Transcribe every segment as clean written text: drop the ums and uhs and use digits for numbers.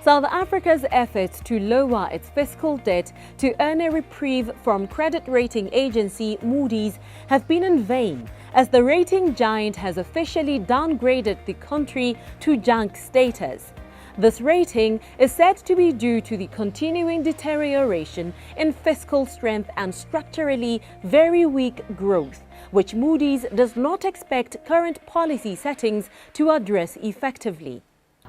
South Africa's efforts to lower its fiscal debt to earn a reprieve from credit rating agency Moody's have been in vain, as the rating giant has officially downgraded the country to junk status. This rating is said to be due to the continuing deterioration in fiscal strength and structurally very weak growth, which Moody's does not expect current policy settings to address effectively.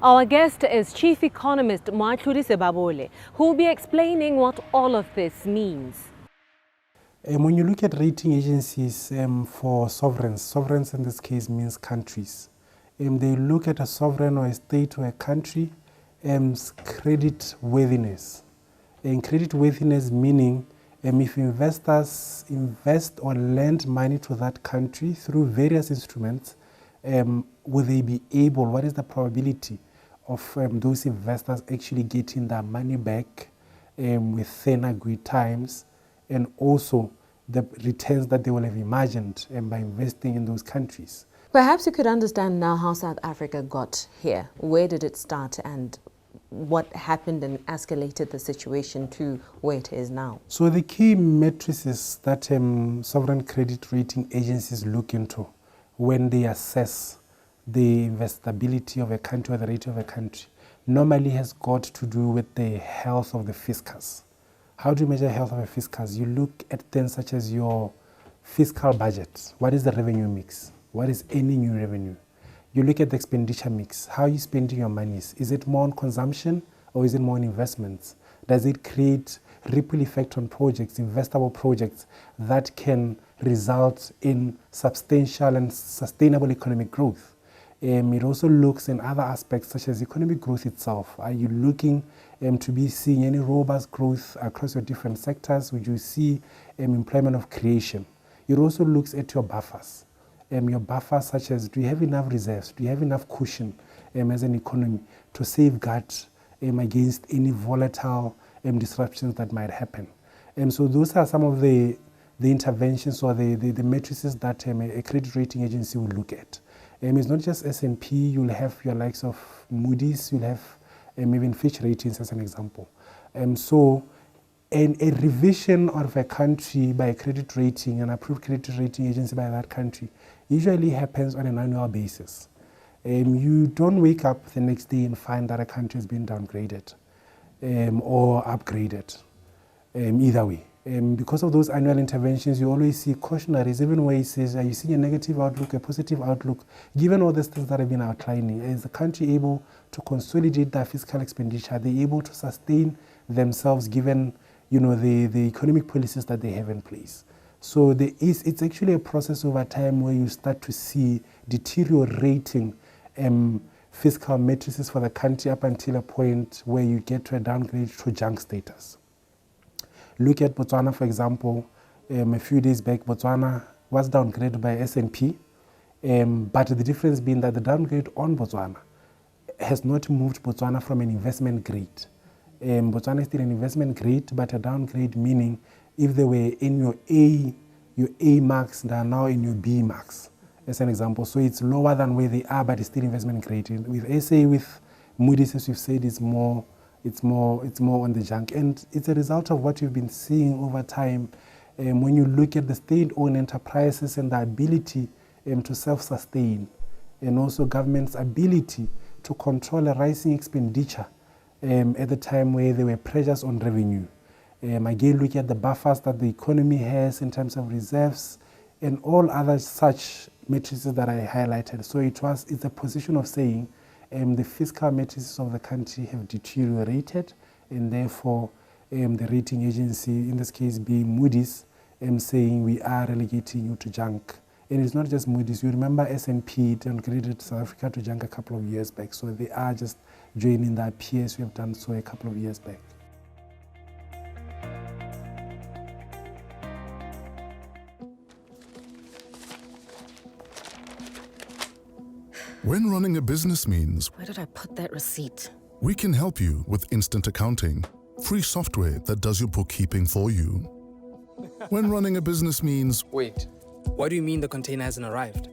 Our guest is Chief Economist Moatlhodi Sebabole, who will be explaining what all of this means. When you look at rating agencies for sovereigns in this case means countries. They look at a sovereign or a state or a country credit worthiness. And credit worthiness meaning if investors invest or lend money to that country through various instruments, will they be able, what is the probability of those investors actually getting their money back within agreed times, and also the returns that they will have imagined by investing in those countries. Perhaps you could understand now how South Africa got here. Where did it start and what happened and escalated the situation to where it is now? So the key matrices that sovereign credit rating agencies look into when they assess the investability of a country or the rating of a country normally has got to do with the health of the fiscus. How do you measure health of a fiscus? You look at things such as your fiscal budget. What is the revenue mix? What is any new revenue? You look at the expenditure mix. How are you spending your monies? Is it more on consumption or is it more on investments? Does it create ripple effect on projects, investable projects that can result in substantial and sustainable economic growth? It also looks in other aspects such as economic growth itself. Are you looking to be seeing any robust growth across your different sectors? Would you see employment of creation? It also looks at your buffers. Your buffers such as, do you have enough reserves? Do you have enough cushion as an economy to safeguard against any volatile disruptions that might happen? So those are some of the interventions or the matrices that a credit rating agency will look at. It's not just S&P, you'll have your likes of Moody's, you'll have even Fitch ratings as an example. So a revision of a country by a credit rating, an approved credit rating agency by that country, usually happens on an annual basis. You don't wake up the next day and find that a country has been downgraded or upgraded, either way. Because of those annual interventions, you always see cautionaries, even where it says, are you seeing a negative outlook, a positive outlook? Given all these things that have been outlining, is the country able to consolidate their fiscal expenditure? Are they able to sustain themselves given the economic policies that they have in place? So it's actually a process over time where you start to see deteriorating fiscal matrices for the country up until a point where you get to a downgrade to junk status. Look at Botswana, for example. A few days back, Botswana was downgraded by S&P, but the difference being that the downgrade on Botswana has not moved Botswana from an investment grade. Botswana is still an investment grade, but a downgrade meaning if they were in your A marks, they are now in your B marks, as an example. So it's lower than where they are, but it's still investment grade. With SA, with Moody's, as we've said, it's more on the junk. And it's a result of what you've been seeing over time when you look at the state-owned enterprises and the ability to self-sustain, and also government's ability to control a rising expenditure at the time where there were pressures on revenue. Again, look at the buffers that the economy has in terms of reserves and all other such matrices that I highlighted. So it's a position of saying the fiscal matrices of the country have deteriorated, and therefore the rating agency, in this case being Moody's, saying we are relegating you to junk. And it's not just Moody's. You remember S&P downgraded South Africa to junk a couple of years back. So they are just joining their peers who have done so a couple of years back. When running a business means, where did I put that receipt? We can help you with instant accounting, free software that does your bookkeeping for you. When running a business means, wait, what do you mean the container hasn't arrived?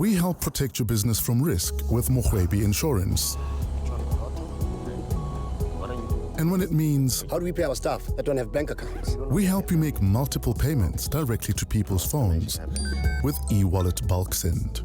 We help protect your business from risk with Moatlhodi Insurance. And when it means how do we pay our staff that don't have bank accounts? we help you make multiple payments directly to people's phones with e-wallet bulk send.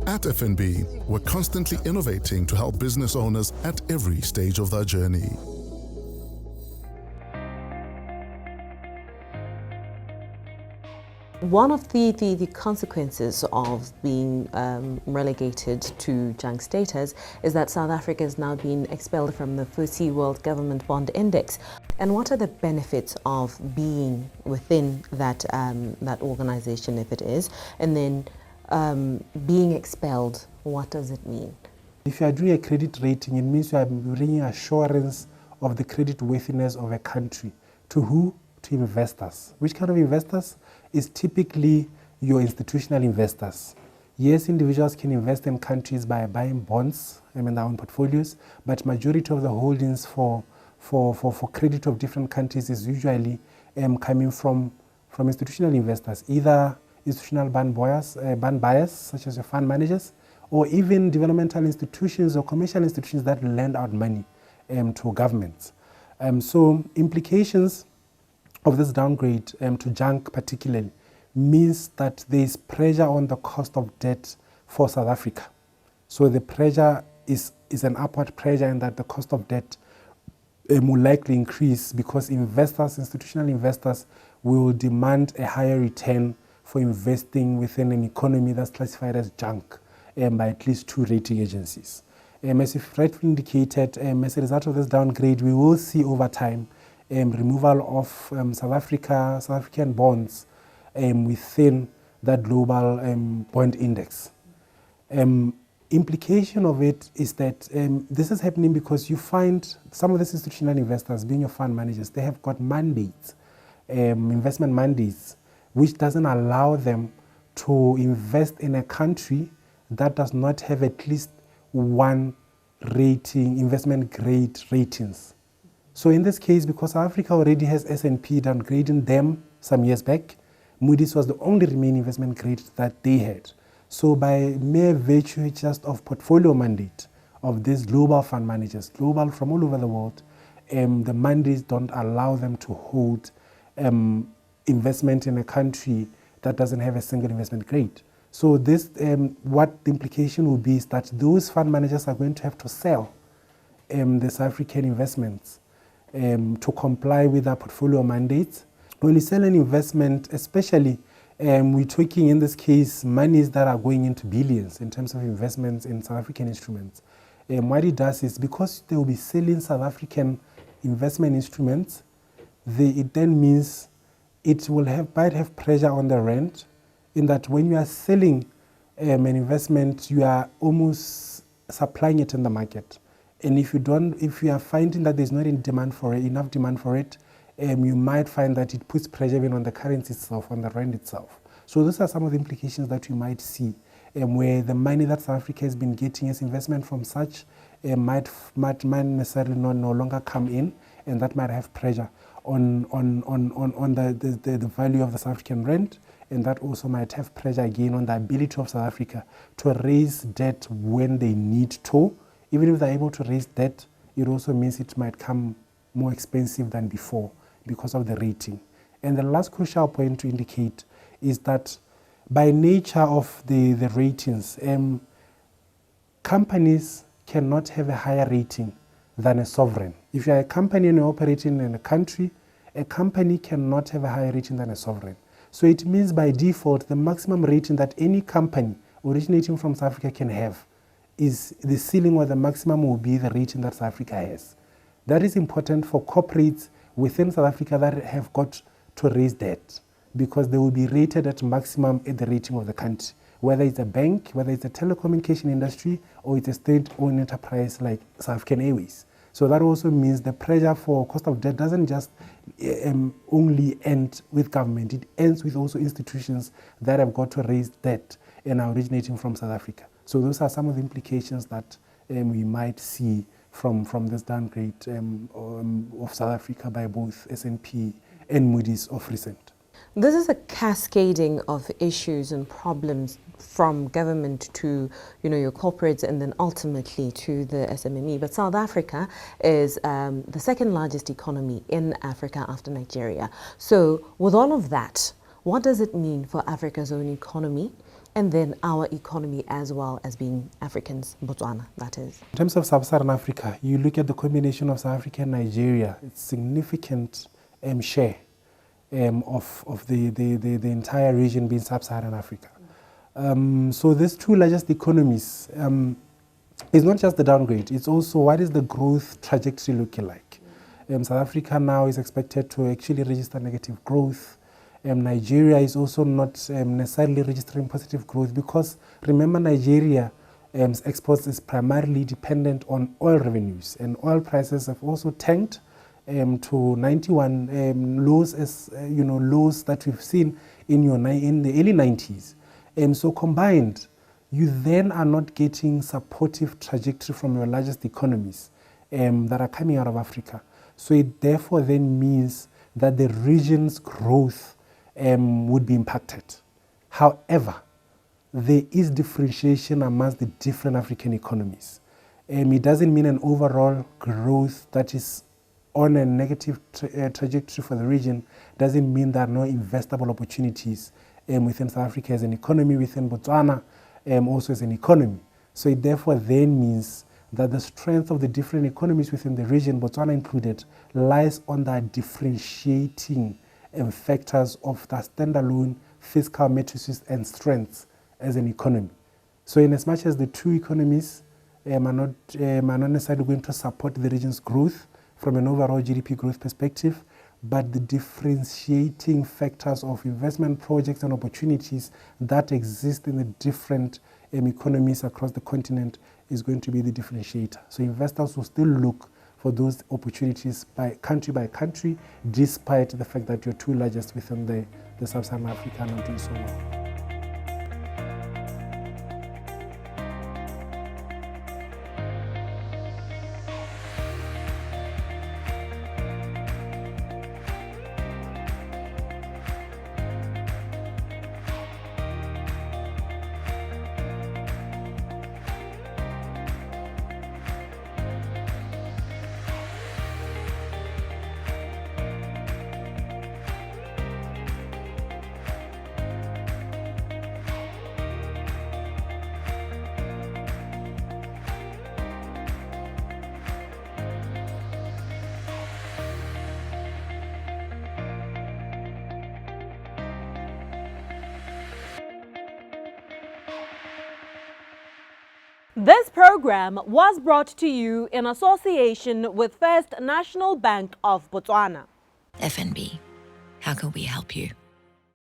At FNB, we're constantly innovating to help business owners at every stage of their journey. One of the consequences of being relegated to junk status is that South Africa has now been expelled from the FTSE World Government Bond Index. And what are the benefits of being within that organization, if it is? And then being expelled, what does it mean? If you are doing a credit rating, it means you are bringing assurance of the credit worthiness of a country. To who? To investors. Which kind of investors? Is typically your institutional investors. Yes, individuals can invest in countries by buying bonds in their own portfolios, but majority of the holdings for credit of different countries is usually coming from institutional investors, either institutional bond buyers, such as your fund managers, or even developmental institutions or commercial institutions that lend out money to governments. So implications of this downgrade to junk particularly means that there is pressure on the cost of debt for South Africa. So the pressure is an upward pressure, and that the cost of debt will likely increase because investors, institutional investors, will demand a higher return for investing within an economy that's classified as junk by at least 2 rating agencies. As you've rightfully indicated, as a result of this downgrade, we will see over time removal of South African bonds within that global bond index. Implication of it is that this is happening because you find some of these institutional investors, being your fund managers, they have got mandates, investment mandates, which doesn't allow them to invest in a country that does not have at least one rating, investment grade ratings. So in this case, because South Africa already has S&P downgrading them some years back, Moody's was the only remaining investment grade that they had. So by mere virtue just of portfolio mandate of these global fund managers, global from all over the world, the mandates don't allow them to hold investment in a country that doesn't have a single investment grade. So this, what the implication will be is that those fund managers are going to have to sell the South African investments to comply with their portfolio mandates. When you sell an investment, especially we're talking in this case monies that are going into billions in terms of investments in South African instruments. What it does is because they will be selling South African investment instruments, it then means it will might have pressure on the rand, in that when you are selling an investment, you are almost supplying it in the market. And if you are finding that there's not enough demand for it, you might find that it puts pressure even on the currency itself, on the rand itself. So those are some of the implications that you might see, where the money that South Africa has been getting as investment from such might necessarily no longer come in, and that might have pressure on the value of the South African rand, and that also might have pressure again on the ability of South Africa to raise debt when they need to. Even if they're able to raise debt, it also means it might come more expensive than before because of the rating. And the last crucial point to indicate is that by nature of the ratings, companies cannot have a higher rating than a sovereign. If you're a company and you're operating in a country, a company cannot have a higher rating than a sovereign. So it means by default, the maximum rating that any company originating from South Africa can have is the ceiling, or the maximum will be the rating that South Africa has. That is important for corporates within South Africa that have got to raise debt, because they will be rated at maximum at the rating of the country, whether it's a bank, whether it's a telecommunication industry, or it's a state-owned enterprise like South African Airways. So that also means the pressure for cost of debt doesn't just only end with government, it ends with also institutions that have got to raise debt and are originating from South Africa. So those are some of the implications that we might see from this downgrade of South Africa by both S&P and Moody's of recent. This is a cascading of issues and problems from government to, your corporates and then ultimately to the SMME. But South Africa is the second largest economy in Africa after Nigeria. So with all of that, what does it mean for Africa's own economy and then our economy as well as being Africans, Botswana, that is? In terms of Sub-Saharan Africa, you look at the combination of South Africa and Nigeria, it's significant share of the entire region being Sub-Saharan Africa. So these two largest economies, it's not just the downgrade, it's also what is the growth trajectory looking like. South Africa now is expected to actually register negative growth. Nigeria is also not necessarily registering positive growth because remember Nigeria exports is primarily dependent on oil revenues, and oil prices have also tanked to 91 lows, as lows that we've seen in the early 90s. So combined, you then are not getting supportive trajectory from your largest economies that are coming out of Africa. So it therefore then means that the region's growth would be impacted. However, there is differentiation amongst the different African economies. It doesn't mean an overall growth that is on a negative trajectory for the region. Doesn't mean there are no investable opportunities within South Africa as an economy, within Botswana also as an economy. So it therefore then means that the strength of the different economies within the region, Botswana included, lies on the differentiating factors of the standalone fiscal matrices and strengths as an economy. So in as much as the two economies are not necessarily going to support the region's growth from an overall GDP growth perspective, but the differentiating factors of investment projects and opportunities that exist in the different economies across the continent is going to be the differentiator. So investors will still look for those opportunities by country, despite the fact that you're two largest within the Sub-Saharan Africa are not doing so well. This program was brought to you in association with First National Bank of Botswana. FNB, how can we help you?